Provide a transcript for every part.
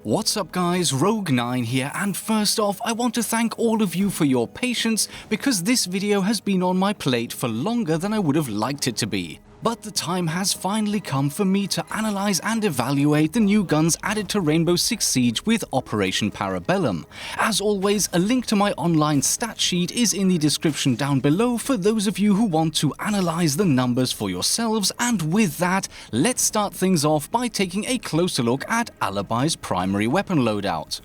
What's up guys, Rogue9 here, and first off I want to thank all of you for your patience because this video has been on my plate for longer than I would have liked it to be. But the time has finally come for me to analyze and evaluate the new guns added to Rainbow Six Siege with Operation Parabellum. As always, a link to my online stat sheet is in the description down below for those of you who want to analyze the numbers for yourselves, and with that, let's start things off by taking a closer look at Alibi's primary weapon loadout.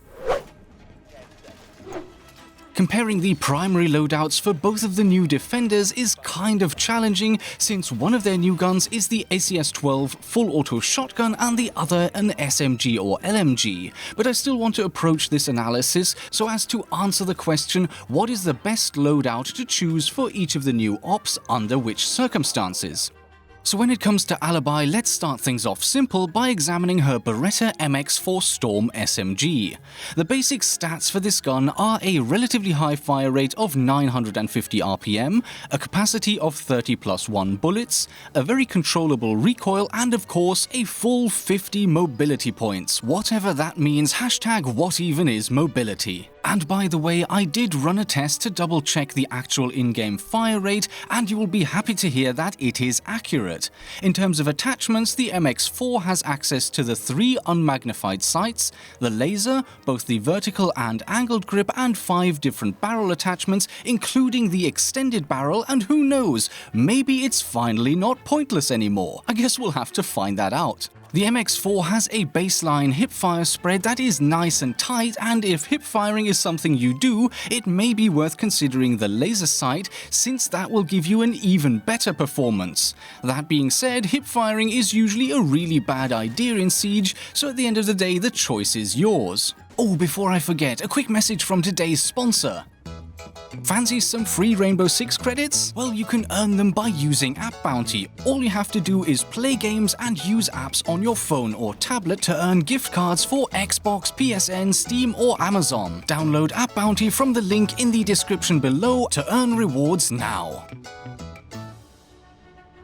Comparing the primary loadouts for both of the new defenders is kind of challenging since one of their new guns is the ACS12 full auto shotgun and the other an SMG or LMG, but I still want to approach this analysis so as to answer the question, what is the best loadout to choose for each of the new ops under which circumstances? So when it comes to Alibi, let's start things off simple by examining her Beretta Mx4 Storm SMG. The basic stats for this gun are a relatively high fire rate of 950 RPM, a capacity of 30+1 bullets, a very controllable recoil, and of course a full 50 mobility points, whatever that means, hashtag what even is mobility. And by the way, I did run a test to double check the actual in-game fire rate, and you will be happy to hear that it is accurate. In terms of attachments, the Mx4 has access to the 3 unmagnified sights, the laser, both the vertical and angled grip, and 5 different barrel attachments, including the extended barrel, and who knows, maybe it's finally not pointless anymore. I guess we'll have to find that out. The Mx4 has a baseline hipfire spread that is nice and tight, and if hipfiring is something you do, it may be worth considering the laser sight, since that will give you an even better performance. That being said, hipfiring is usually a really bad idea in Siege, so at the end of the day the choice is yours. Oh, before I forget, a quick message from today's sponsor. Fancy some free Rainbow Six credits? Well, you can earn them by using App Bounty. All you have to do is play games and use apps on your phone or tablet to earn gift cards for Xbox, PSN, Steam, or Amazon. Download App Bounty from the link in the description below to earn rewards now.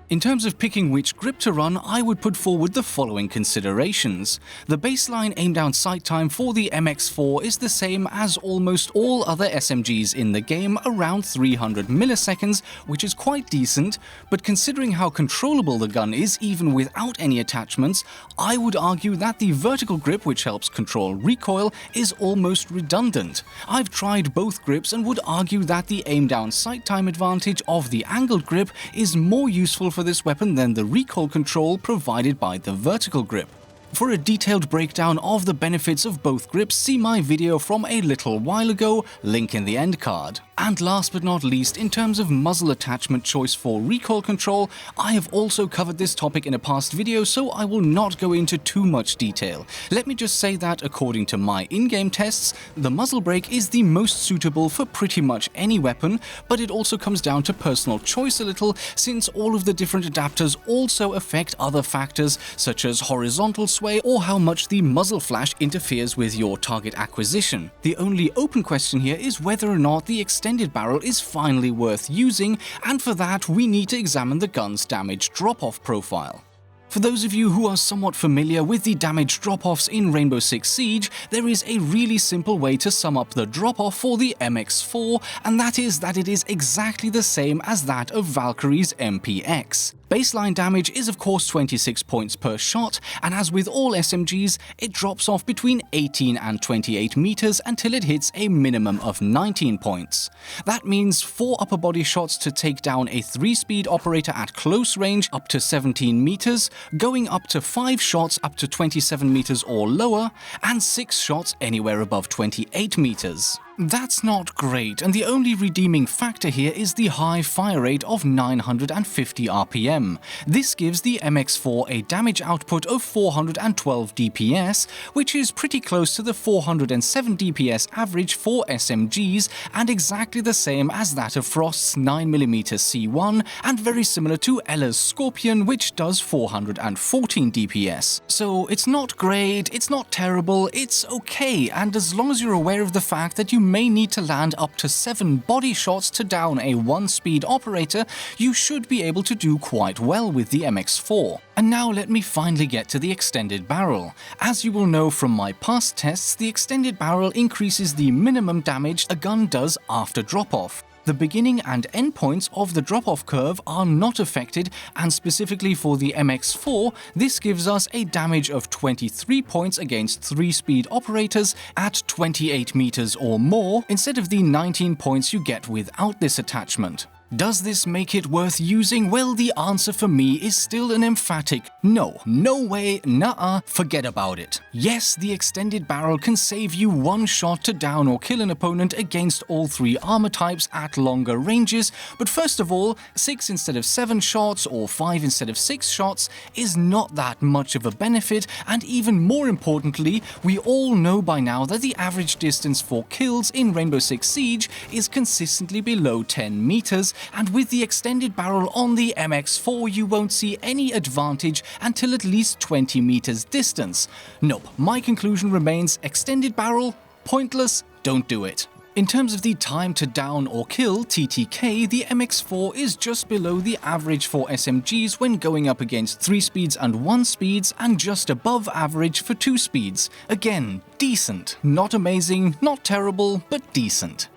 In terms of picking which grip to run, I would put forward the following considerations. The baseline aim-down sight time for the Mx4 is the same as almost all other SMGs in the game, around 300 milliseconds, which is quite decent, but considering how controllable the gun is even without any attachments, I would argue that the vertical grip, which helps control recoil, is almost redundant. I've tried both grips and would argue that the aim-down sight time advantage of the angled grip is more useful for this weapon than the recoil control provided by the vertical grip. For a detailed breakdown of the benefits of both grips, see my video from a little while ago, link in the end card. And last but not least, in terms of muzzle attachment choice for recoil control, I have also covered this topic in a past video, so I will not go into too much detail. Let me just say that according to my in-game tests, the muzzle brake is the most suitable for pretty much any weapon, but it also comes down to personal choice a little, since all of the different adapters also affect other factors such as horizontal sway or how much the muzzle flash interferes with your target acquisition. The only open question here is whether or not the extended barrel is finally worth using, and for that we need to examine the gun's damage drop-off profile. For those of you who are somewhat familiar with the damage drop-offs in Rainbow Six Siege, there is a really simple way to sum up the drop-off for the Mx4, and that is that it is exactly the same as that of Valkyrie's MPX. Baseline damage is of course 26 points per shot, and as with all SMGs, it drops off between 18 and 28 meters until it hits a minimum of 19 points. That means 4 upper body shots to take down a 3-speed operator at close range up to 17 meters, going up to 5 shots up to 27 meters or lower, and 6 shots anywhere above 28 meters. That's not great, and the only redeeming factor here is the high fire rate of 950 RPM. This gives the Mx4 a damage output of 412 DPS, which is pretty close to the 407 DPS average for SMGs, and exactly the same as that of Frost's 9mm C1, and very similar to Ella's Scorpion, which does 414 DPS. So it's not great, it's not terrible, it's okay, and as long as you're aware of the fact that you may need to land up to 7 body shots to down a 1-speed operator, you should be able to do quite well with the Mx4. And now let me finally get to the extended barrel. As you will know from my past tests, the extended barrel increases the minimum damage a gun does after drop-off. The beginning and end points of the drop-off curve are not affected, and specifically for the Mx4, this gives us a damage of 23 points against 3-speed operators at 28 meters or more, instead of the 19 points you get without this attachment. Does this make it worth using? Well, the answer for me is still an emphatic no. No way, nuh-uh, forget about it. Yes, the extended barrel can save you 1 shot to down or kill an opponent against all 3 armor types at longer ranges, but first of all, 6 instead of 7 shots or 5 instead of 6 shots is not that much of a benefit, and even more importantly, we all know by now that the average distance for kills in Rainbow Six Siege is consistently below 10 meters, and with the extended barrel on the Mx4 you won't see any advantage until at least 20 meters distance. Nope, my conclusion remains extended barrel, pointless, don't do it. In terms of the time to down or kill, TTK, the Mx4 is just below the average for SMGs when going up against 3 speeds and 1 speeds, and just above average for 2 speeds. Again, decent. Not amazing, not terrible, but decent.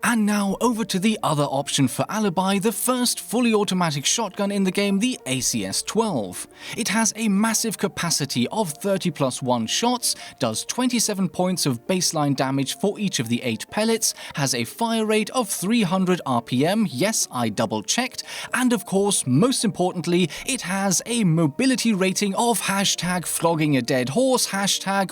And now over to the other option for Alibi, the first fully automatic shotgun in the game, the ACS12. It has a massive capacity of 30+1 shots, does 27 points of baseline damage for each of the 8 pellets, has a fire rate of 300 RPM, yes, I double checked, and of course, most importantly, it has a mobility rating of #flogging-a-dead-horse,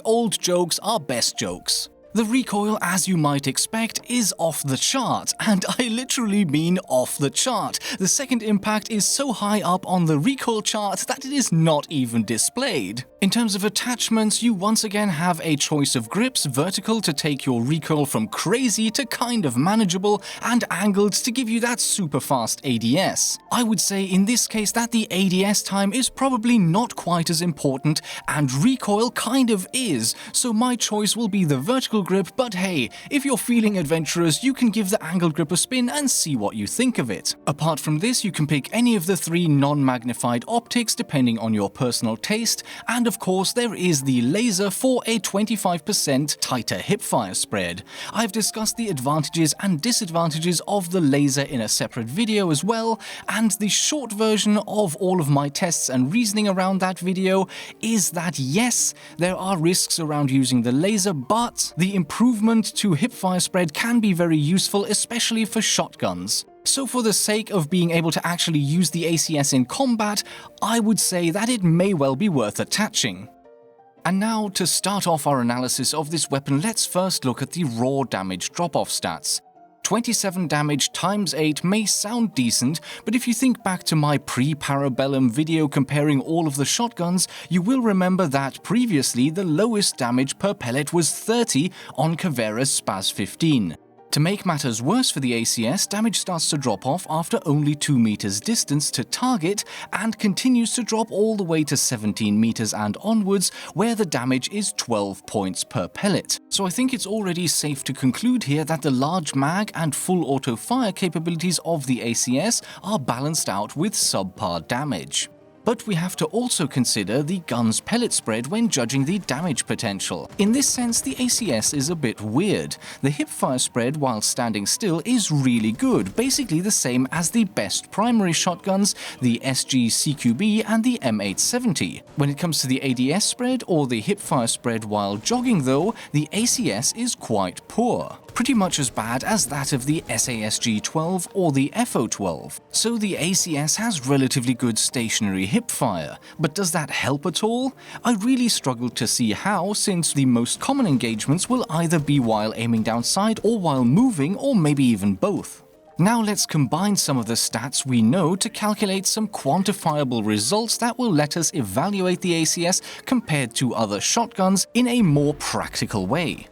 #old jokes are best jokes. The recoil, as you might expect, is off the chart, and I literally mean off the chart. The second impact is so high up on the recoil chart that it is not even displayed. In terms of attachments, you once again have a choice of grips, vertical to take your recoil from crazy to kind of manageable, and angled to give you that super fast ADS. I would say in this case that the ADS time is probably not quite as important, and recoil kind of is, so my choice will be the vertical grip, but hey, if you're feeling adventurous, you can give the angled grip a spin and see what you think of it. Apart from this, you can pick any of the 3 non-magnified optics depending on your personal taste, and of course there is the laser for a 25% tighter hipfire spread. I've discussed the advantages and disadvantages of the laser in a separate video as well, and the short version of all of my tests and reasoning around that video is that yes, there are risks around using the laser, but the improvement to hipfire spread can be very useful, especially for shotguns. So for the sake of being able to actually use the ACS in combat, I would say that it may well be worth attaching. And now, to start off our analysis of this weapon, let's first look at the raw damage drop-off stats. 27 damage times 8 may sound decent, but if you think back to my pre-Parabellum video comparing all of the shotguns, you will remember that previously the lowest damage per pellet was 30 on Caveira's Spaz 15. To make matters worse for the ACS, damage starts to drop off after only 2 meters distance to target and continues to drop all the way to 17 meters and onwards, where the damage is 12 points per pellet. So I think it's already safe to conclude here that the large mag and full auto fire capabilities of the ACS are balanced out with subpar damage. But we have to also consider the gun's pellet spread when judging the damage potential. In this sense, the ACS is a bit weird. The hipfire spread while standing still is really good, basically the same as the best primary shotguns, the SG CQB and the M870. When it comes to the ADS spread or the hipfire spread while jogging though, the ACS is quite poor. Pretty much as bad as that of the SASG12 or the FO12. So the ACS has relatively good stationary hipfire, but does that help at all? I really struggled to see how, since the most common engagements will either be while aiming down sight or while moving, or maybe even both. Now let's combine some of the stats we know to calculate some quantifiable results that will let us evaluate the ACS compared to other shotguns in a more practical way.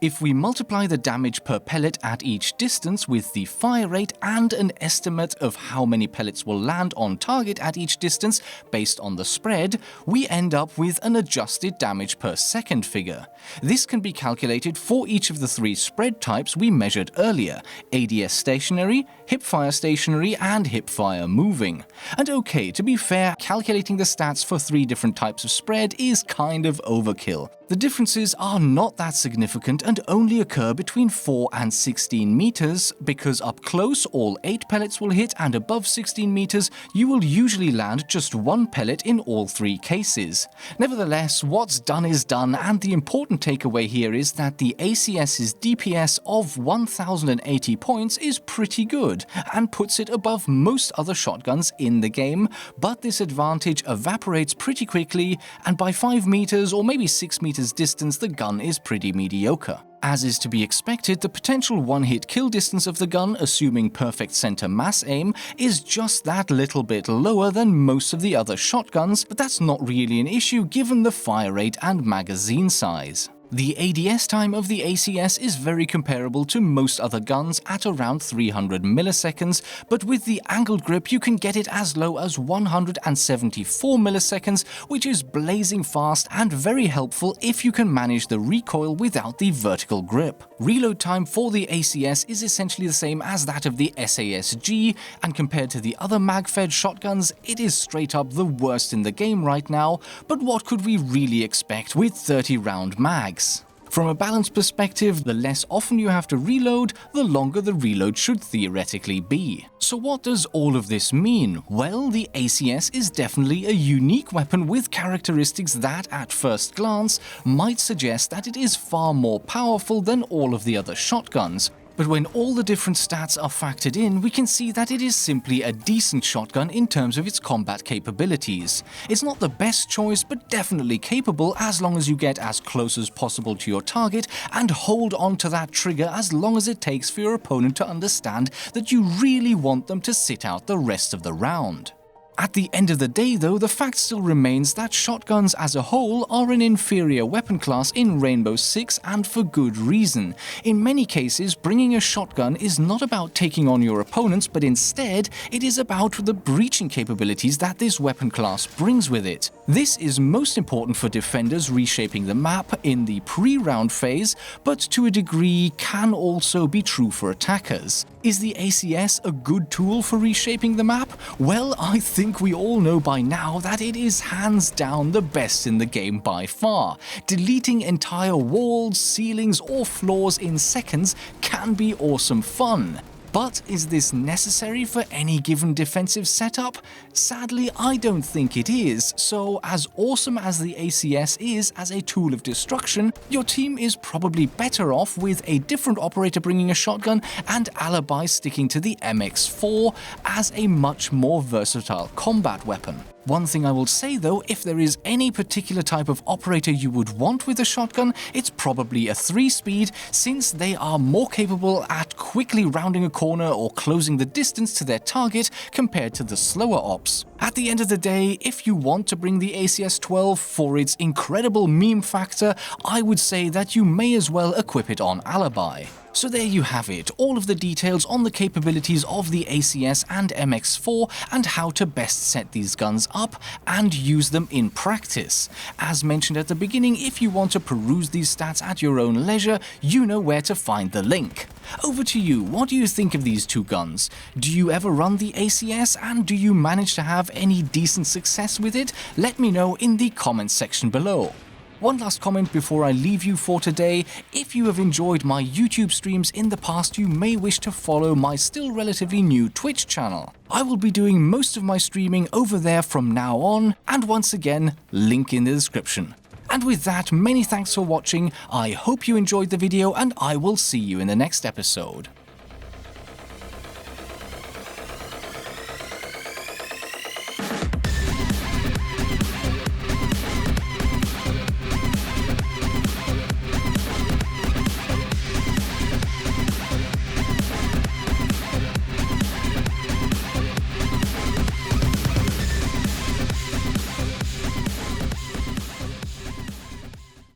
If we multiply the damage per pellet at each distance with the fire rate and an estimate of how many pellets will land on target at each distance based on the spread, we end up with an adjusted damage per second figure. This can be calculated for each of the 3 spread types we measured earlier: ADS stationary, hipfire stationary, and hipfire moving. And okay, to be fair, calculating the stats for 3 different types of spread is kind of overkill. The differences are not that significant and only occur between 4 and 16 meters, because up close all 8 pellets will hit, and above 16 meters you will usually land just 1 pellet in all 3 cases. Nevertheless, what's done is done, and the important takeaway here is that the ACS's DPS of 1080 points is pretty good, and puts it above most other shotguns in the game, but this advantage evaporates pretty quickly, and by 5 meters or maybe 6 meters distance the gun is pretty mediocre. As is to be expected, the potential one-hit kill distance of the gun, assuming perfect center mass aim, is just that little bit lower than most of the other shotguns, but that's not really an issue given the fire rate and magazine size. The ADS time of the ACS is very comparable to most other guns at around 300 milliseconds, but with the angled grip you can get it as low as 174 milliseconds, which is blazing fast and very helpful if you can manage the recoil without the vertical grip. Reload time for the ACS is essentially the same as that of the SASG, and compared to the other mag-fed shotguns, it is straight up the worst in the game right now, but what could we really expect with 30-round mags? From a balance perspective, the less often you have to reload, the longer the reload should theoretically be. So what does all of this mean? Well, the ACS is definitely a unique weapon with characteristics that, at first glance, might suggest that it is far more powerful than all of the other shotguns. But when all the different stats are factored in, we can see that it is simply a decent shotgun in terms of its combat capabilities. It's not the best choice, but definitely capable as long as you get as close as possible to your target and hold on to that trigger as long as it takes for your opponent to understand that you really want them to sit out the rest of the round. At the end of the day though, the fact still remains that shotguns as a whole are an inferior weapon class in Rainbow Six, and for good reason. In many cases, bringing a shotgun is not about taking on your opponents, but instead it is about the breaching capabilities that this weapon class brings with it. This is most important for defenders reshaping the map in the pre-round phase, but to a degree can also be true for attackers. Is the ACS a good tool for reshaping the map? Well, I think we all know by now that it is hands down the best in the game by far. Deleting entire walls, ceilings, or floors in seconds can be awesome fun. But is this necessary for any given defensive setup? Sadly, I don't think it is, so as awesome as the ACS is as a tool of destruction, your team is probably better off with a different operator bringing a shotgun and Alibi sticking to the Mx4 as a much more versatile combat weapon. One thing I will say though, if there is any particular type of operator you would want with a shotgun, it's probably a 3-speed, since they are more capable at quickly rounding a corner or closing the distance to their target compared to the slower ops. At the end of the day, if you want to bring the ACS12 for its incredible meme factor, I would say that you may as well equip it on Alibi. So there you have it, all of the details on the capabilities of the ACS and Mx4 and how to best set these guns up and use them in practice. As mentioned at the beginning, if you want to peruse these stats at your own leisure, you know where to find the link. Over to you, what do you think of these two guns? Do you ever run the ACS, and do you manage to have any decent success with it? Let me know in the comments section below. One last comment before I leave you for today. If you have enjoyed my YouTube streams in the past, you may wish to follow my still relatively new Twitch channel. I will be doing most of my streaming over there from now on, and once again, link in the description. And with that, many thanks for watching, I hope you enjoyed the video, and I will see you in the next episode.